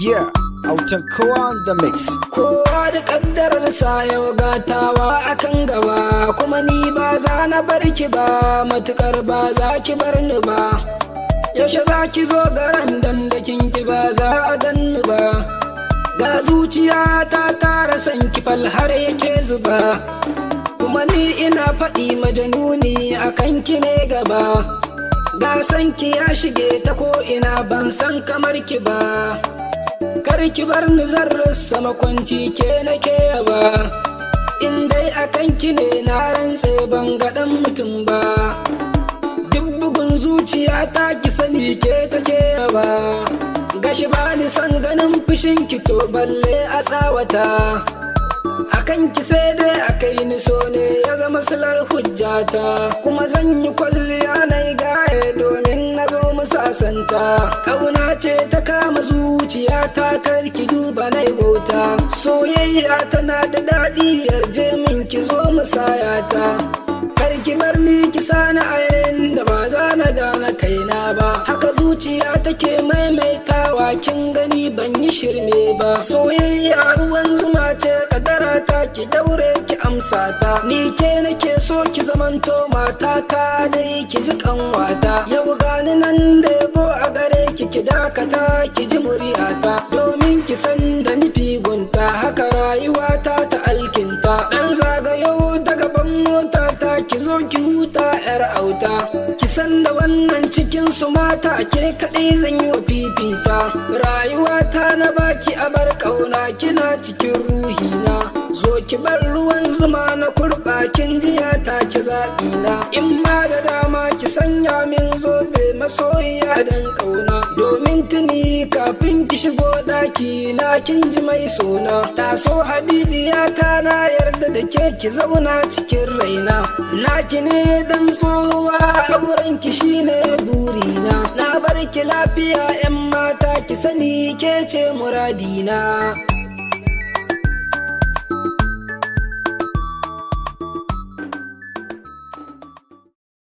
Yeah, autan kowa on the mix. Kowa da kaddararsa yau gatawa akan gaba, kuma ni ba za na bar ki ba, matukar ba za ki bar ni ba. Yaushe za ki zo garan dandakin ki ba za a ganni ba. Ga zuciya ta tara san ki fal har yake zuba, kuma ni ina faɗi majanuni akan ki ne gaba. Ga san ki ya shige ta ko ina ban san kamar ki ba. Kar ki bar ni zan rasa makwanci ke nake ba, in dai akan ki ne na rantse ban ga dan mutum ba. Duk bugun zuciya ta ki sani ke take ba, gashi ba ni san ganin fushin ki to balle a tsawata. Akan ki sai dai akai ni so ne ya zama silar hujjata, kuma zan yi kwalliya na gaye domin na zo mu sasanta. Kauna ce ta kama zuciya ta karki duba na bauta, soyayya tana da daɗi yarje min ki zo mu sayata. Karki bar ni ki sani ainihin da ba za na gane kaina ba, haka zuciya take maimaitawa kin gani ban yi shirme ba. Soyayya ruwan zuma ce kadara ta ki daure ki amsa ta, ni ke nake so ki zamanto matata dai ki ji kanwata. Yau gani nan da yabo a gare ki dakata ki ji muryata, domin ki san da nufi gunta haka rayuwata ta alkinta. Dan zagayo daga ban mota ta ki zo ki huta yar auta, ki san da wannan cikin su mata ke kadai zan yi wa fifita. Rayuwata na baki a bar kauna kina cikin ruhina, zo ki bar ruwan zuma na kurba kin jiya ta ki zaɓina. In ma da dama ki sanya min zobe masoyiya dan kauna, domin tuni kafin ki shigo daki na kin ji mai sona. Taso habibiya ta na yarda da ke ki zauna cikin raina, naki ne dan tsohuwa auren ki shine burina. Na bar ki lafiya 'yan mata ki sani ke ce muradina.